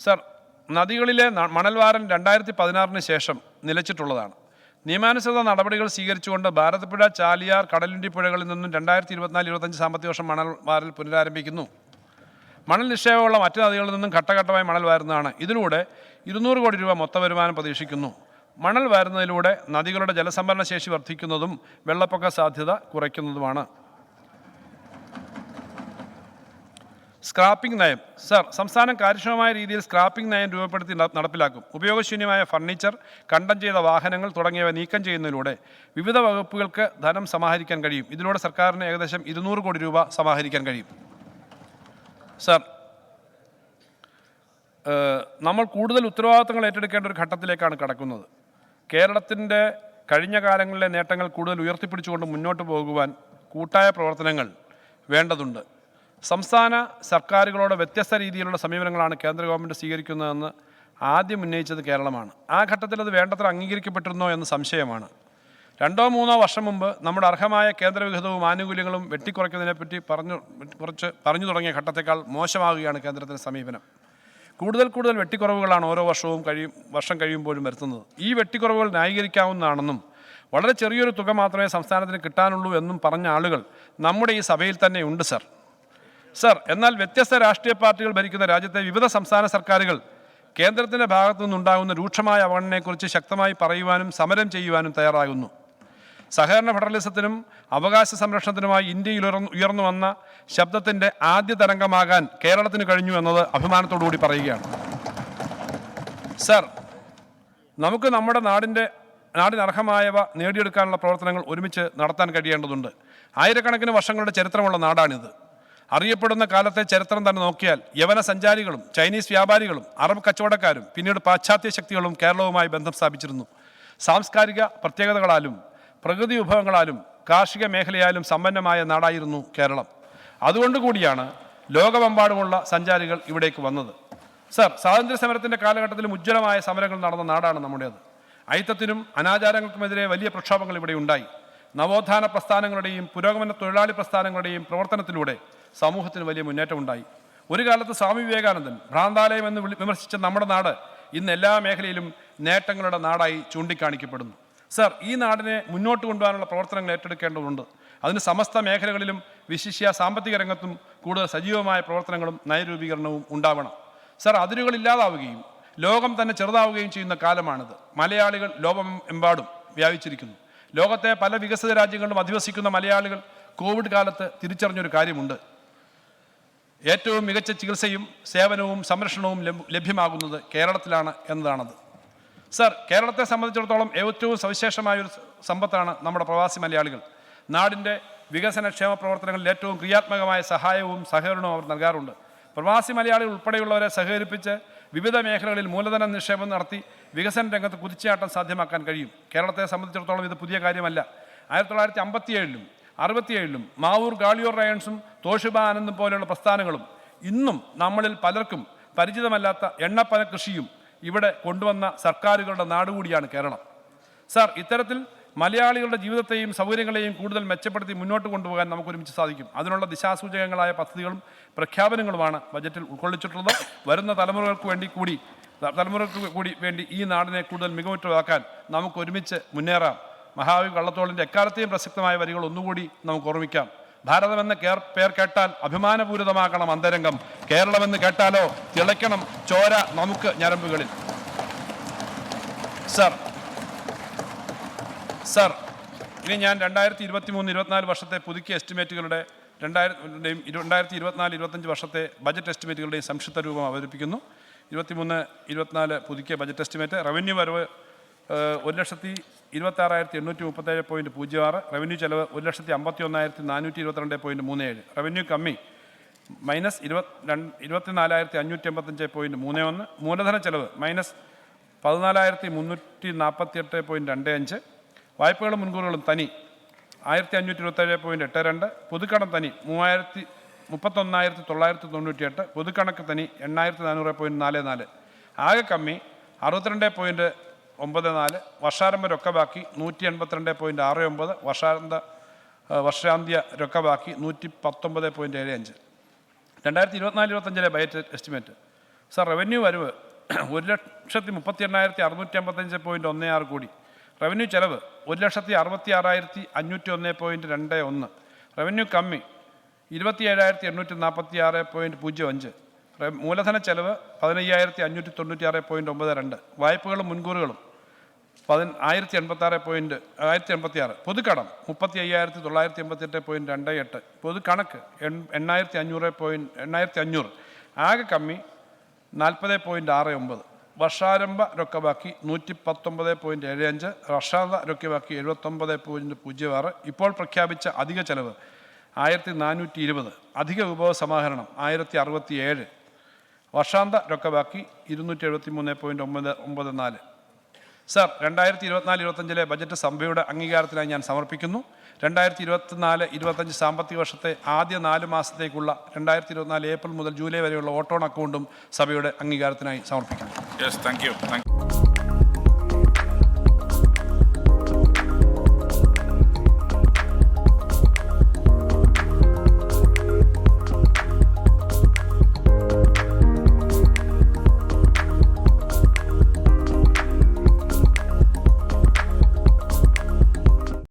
Sir, നദികളിലെ മണൽവാരൽ 2016 ശേഷം നിലച്ചിട്ടുള്ളതാണ്. നിയമാനുസൃത നടപടികൾ സ്വീകരിച്ചുകൊണ്ട് ഭാരതപ്പുഴ, ചാലിയാർ, കടലുണ്ടി പുഴകളിൽ നിന്നും 2024-25 സാമ്പത്തിക വർഷം മണൽ വാരൽ പുനരാരംഭിക്കുന്നു. മണൽ നിക്ഷേപമുള്ള മറ്റ് നദികളിൽ നിന്നും ഘട്ടഘട്ടമായി മണൽ വാരുന്നതാണ്. ഇതിലൂടെ 200 കോടി രൂപ മൊത്ത വരുമാനം പ്രതീക്ഷിക്കുന്നു. മണൽ വാരുന്നതിലൂടെ നദികളുടെ ജലസംഭരണ ശേഷി വർദ്ധിക്കുന്നതും വെള്ളപ്പൊക്ക സാധ്യത കുറയ്ക്കുന്നതുമാണ്. സ്ക്രാപ്പിംഗ് നയം. സർ, സംസ്ഥാനം കാര്യക്ഷമമായ രീതിയിൽ സ്ക്രാപ്പിംഗ് നയം രൂപപ്പെടുത്തി നടപ്പിലാക്കും. ഉപയോഗശൂന്യമായ ഫർണിച്ചർ, കണ്ടം ചെയ്ത വാഹനങ്ങൾ തുടങ്ങിയവ നീക്കം ചെയ്യുന്നതിലൂടെ വിവിധ വകുപ്പുകൾക്ക് ധനം സമാഹരിക്കാൻ കഴിയും. ഇതിലൂടെ സർക്കാരിന് ഏകദേശം 200 കോടി രൂപ സമാഹരിക്കാൻ കഴിയും. സർ, നമ്മൾ കൂടുതൽ ഉത്തരവാദിത്തങ്ങൾ ഏറ്റെടുക്കേണ്ട ഒരു ഘട്ടത്തിലേക്കാണ് കടക്കുന്നത്. കേരളത്തിൻ്റെ കഴിഞ്ഞ കാലങ്ങളിലെ നേട്ടങ്ങൾ കൂടുതൽ ഉയർത്തിപ്പിടിച്ചുകൊണ്ട് മുന്നോട്ട് പോകുവാൻ കൂട്ടായ പ്രവർത്തനങ്ങൾ വേണ്ടതുണ്ട്. സംസ്ഥാന സർക്കാരുകളോട് വ്യത്യസ്ത രീതിയിലുള്ള സമീപനങ്ങളാണ് കേന്ദ്ര ഗവൺമെൻറ് സ്വീകരിക്കുന്നതെന്ന് ആദ്യം ഉന്നയിച്ചത് കേരളമാണ്. ആ ഘട്ടത്തിൽ അത് വേണ്ടത്ര അംഗീകരിക്കപ്പെട്ടിരുന്നോ എന്ന് സംശയമാണ്. 2-3 വർഷം മുമ്പ് നമ്മുടെ അർഹമായ കേന്ദ്രവിഹിതവും ആനുകൂല്യങ്ങളും വെട്ടിക്കുറയ്ക്കുന്നതിനെപ്പറ്റി പറഞ്ഞു തുടങ്ങിയ ഘട്ടത്തേക്കാൾ മോശമാകുകയാണ് കേന്ദ്രത്തിൻ്റെ സമീപനം. കൂടുതൽ വെട്ടിക്കുറവുകളാണ് ഓരോ വർഷം കഴിയുമ്പോഴും വരുത്തുന്നത്. ഈ വെട്ടിക്കുറവുകൾ ന്യായീകരിക്കാവുന്നതാണെന്നും വളരെ ചെറിയൊരു തുക മാത്രമേ സംസ്ഥാനത്തിന് കിട്ടാനുള്ളൂ എന്നും പറഞ്ഞ ആളുകൾ നമ്മുടെ ഈ സഭയിൽ തന്നെ ഉണ്ട്. സർ, എന്നാൽ വ്യത്യസ്ത രാഷ്ട്രീയ പാർട്ടികൾ ഭരിക്കുന്ന രാജ്യത്തെ വിവിധ സംസ്ഥാന സർക്കാരുകൾ കേന്ദ്രത്തിൻ്റെ ഭാഗത്തു നിന്നുണ്ടാകുന്ന രൂക്ഷമായ അവഗണനയെക്കുറിച്ച് ശക്തമായി പറയുവാനും സമരം ചെയ്യുവാനും തയ്യാറാകുന്നു. സഹകരണ ഫെഡറലിസത്തിനും അവകാശ സംരക്ഷണത്തിനുമായി ഇന്ത്യയിൽ ഉയർന്നു വന്ന ശബ്ദത്തിൻ്റെ ആദ്യ തരംഗമാകാൻ കേരളത്തിന് കഴിഞ്ഞു എന്നത് അഭിമാനത്തോടുകൂടി പറയുകയാണ്. സർ, നമുക്ക് നമ്മുടെ നാടിനർഹമായവ നേടിയെടുക്കാനുള്ള പ്രവർത്തനങ്ങൾ ഒരുമിച്ച് നടത്താൻ കഴിയേണ്ടതുണ്ട്. ആയിരക്കണക്കിന് വർഷങ്ങളുടെ ചരിത്രമുള്ള നാടാണിത്. അറിയപ്പെടുന്ന കാലത്തെ ചരിത്രം തന്നെ നോക്കിയാൽ യവന സഞ്ചാരികളും ചൈനീസ് വ്യാപാരികളും അറബ് കച്ചവടക്കാരും പിന്നീട് പാശ്ചാത്യ ശക്തികളും കേരളവുമായി ബന്ധം സ്ഥാപിച്ചിരുന്നു. സാംസ്കാരിക പ്രത്യേകതകളാലും പ്രകൃതി വിഭവങ്ങളാലും കാർഷിക മേഖലയാലും സമ്പന്നമായ നാടായിരുന്നു കേരളം. അതുകൊണ്ടുകൂടിയാണ് ലോകമെമ്പാടുമുള്ള സഞ്ചാരികൾ ഇവിടേക്ക് വന്നത്. സർ, സ്വാതന്ത്ര്യ സമരത്തിൻ്റെ കാലഘട്ടത്തിലും ഉജ്ജ്വലമായ സമരങ്ങൾ നടന്ന നാടാണ് നമ്മുടേത്. അയിത്തത്തിനും അനാചാരങ്ങൾക്കുമെതിരെ വലിയ പ്രക്ഷോഭങ്ങൾ ഇവിടെ ഉണ്ടായി. നവോത്ഥാന പ്രസ്ഥാനങ്ങളുടെയും പുരോഗമന തൊഴിലാളി പ്രസ്ഥാനങ്ങളുടെയും പ്രവർത്തനത്തിലൂടെ സമൂഹത്തിന് വലിയ മുന്നേറ്റമുണ്ടായി. ഒരു കാലത്ത് സ്വാമി വിവേകാനന്ദൻ ഭ്രാന്താലയം എന്ന് വിമർശിച്ച നമ്മുടെ നാട് ഇന്ന് എല്ലാ മേഖലയിലും നേട്ടങ്ങളുടെ നാടായി ചൂണ്ടിക്കാണിക്കപ്പെടുന്നു. സർ, ഈ നാടിനെ മുന്നോട്ട് കൊണ്ടുപോകാനുള്ള പ്രവർത്തനങ്ങൾ ഏറ്റെടുക്കേണ്ടതുണ്ട്. അതിന് സമസ്ത മേഖലകളിലും വിശിഷ്യ സാമ്പത്തിക രംഗത്തും കൂടുതൽ സജീവമായ പ്രവർത്തനങ്ങളും നയരൂപീകരണവും ഉണ്ടാവണം. സർ, അതിരുകളില്ലാതാവുകയും ലോകം തന്നെ ചെറുതാവുകയും ചെയ്യുന്ന കാലമാണിത്. മലയാളികൾ ലോകമെമ്പാടും വ്യാപിച്ചിരിക്കുന്നു. ലോകത്തെ പല വികസിത രാജ്യങ്ങളിലും അധിവസിക്കുന്ന മലയാളികൾ കോവിഡ് കാലത്ത് തിരിച്ചറിഞ്ഞൊരു കാര്യമുണ്ട്: ഏറ്റവും മികച്ച ചികിത്സയും സേവനവും സംരക്ഷണവും ലഭ്യമാകുന്നത് കേരളത്തിലാണ് എന്നതാണത്. സർ, കേരളത്തെ സംബന്ധിച്ചിടത്തോളം ഏറ്റവും സവിശേഷമായൊരു സമ്പത്താണ് നമ്മുടെ പ്രവാസി മലയാളികൾ. നാടിൻ്റെ വികസനക്ഷേമ പ്രവർത്തനങ്ങളിൽ ഏറ്റവും ക്രിയാത്മകമായ സഹായവും സഹകരണവും അവർ നൽകാറുണ്ട്. പ്രവാസി മലയാളികൾ ഉൾപ്പെടെയുള്ളവരെ സഹകരിപ്പിച്ച് വിവിധ മേഖലകളിൽ മൂലധന നിക്ഷേപം നടത്തി വികസന രംഗത്ത് കുതിച്ചുചാട്ടം സാധ്യമാക്കാൻ കഴിയും. കേരളത്തെ സംബന്ധിച്ചിടത്തോളം ഇത് പുതിയ കാര്യമല്ല. 1957-ലും 1967-ലും മാവൂർ ഗാളിയോർ റയൺസും തോഷിബ ആനന്ദും പോലെയുള്ള പ്രസ്ഥാനങ്ങളും ഇന്നും നമ്മളിൽ പലർക്കും പരിചിതമല്ലാത്ത എണ്ണപ്പന കൃഷിയും ഇവിടെ കൊണ്ടുവന്ന സർക്കാരുകളുടെ നാടുകൂടിയാണ് കേരളം. സർ, ഇത്തരത്തിൽ മലയാളികളുടെ ജീവിതത്തെയും സൗകര്യങ്ങളെയും കൂടുതൽ മെച്ചപ്പെടുത്തി മുന്നോട്ട് കൊണ്ടുപോകാൻ നമുക്കൊരുമിച്ച് സാധിക്കും. അതിനുള്ള ദിശാസൂചകങ്ങളായ പദ്ധതികളും പ്രഖ്യാപനങ്ങളുമാണ് ബജറ്റിൽ ഉൾക്കൊള്ളിച്ചിട്ടുള്ളത്. വരുന്ന തലമുറകൾക്ക് കൂടി വേണ്ടി ഈ നാടിനെ കൂടുതൽ മികവുറ്റതാക്കാൻ നമുക്കൊരുമിച്ച് മുന്നേറാം. മഹാകവി വള്ളത്തോളിൻ്റെ എക്കാലത്തെയും പ്രസക്തമായ വരികൾ ഒന്നുകൂടി നമുക്ക് ഓർമ്മിക്കാം: ഭാരതമെന്ന് പേർ കേട്ടാൽ അഭിമാനപൂരിതമാക്കണം അന്തരംഗം, കേരളമെന്ന് കേട്ടാലോ തിളയ്ക്കണം ചോര നമുക്ക് ഞരമ്പുകളിൽ. സർ, ഇനി ഞാൻ 2023-24 വർഷത്തെ പുതുക്കിയ എസ്റ്റിമേറ്റുകളുടെ 2024-25 വർഷത്തെ ബജറ്റ് എസ്റ്റിമേറ്റുകളുടെയും സംക്ഷിപ്ത രൂപം അവതരിപ്പിക്കുന്നു. 23-24 പുതുക്കിയ ബജറ്റ് എസ്റ്റിമേറ്റ്: റവന്യൂ വരവ് 1,26,837.06, റവന്യൂ ചെലവ് 1,51,422.37, റവന്യൂ കമ്മി -24,585.31, മൂലധന ചെലവ് -14,348.25, വായ്പകളും മുൻകൂറുകളും തനി 1,527.82, പൊതുക്കടം തനി 31,998, പൊതുക്കണക്ക് തനി 8,400.44, ആകെ കമ്മി 62.94, വർഷാരംഭ രൊക്കബാക്കി 182.69, വർഷാന്ത്യ രൊക്കബാക്കി 119.75. 2024-25 ബജറ്റ് എസ്റ്റിമേറ്റ്: സർ, റവന്യൂ വരവ് 1,38,655.16 കോടി. റവന്യൂ ചെലവ് 1,66,501.21. റവന്യൂ കമ്മി 27,846.05. മൂലധന ചെലവ് 15,596.92. വായ്പകളും മുൻകൂറുകളും 1,086. പൊതുക്കടം 35,988.28. പൊതുകണക്ക് 8,500. ആകെ കമ്മി 40.69. വർഷാരംഭ രൊക്കബാക്കി 119.75. വർഷാന്ത രൊക്കബാക്കി 79.06. ഇപ്പോൾ പ്രഖ്യാപിച്ച അധിക ചെലവ് 1,420. അധിക വിഭവ സമാഹരണം 1,067. വർഷാന്ത രൊക്കബാക്കി 273.94. സർ, 2024-25 ബജറ്റ് സഭയുടെ അംഗീകാരത്തിനായി ഞാൻ സമർപ്പിക്കുന്നു. 2024-25 സാമ്പത്തിക വർഷത്തെ ആദ്യ 4 മാസത്തേക്കുള്ള 2024 ഏപ്രിൽ മുതൽ ജൂലൈ വരെയുള്ള ഓട്ടോൺ അക്കൗണ്ടും സഭയുടെ അംഗീകാരത്തിനായി സമർപ്പിക്കുന്നു. Yes, thank you.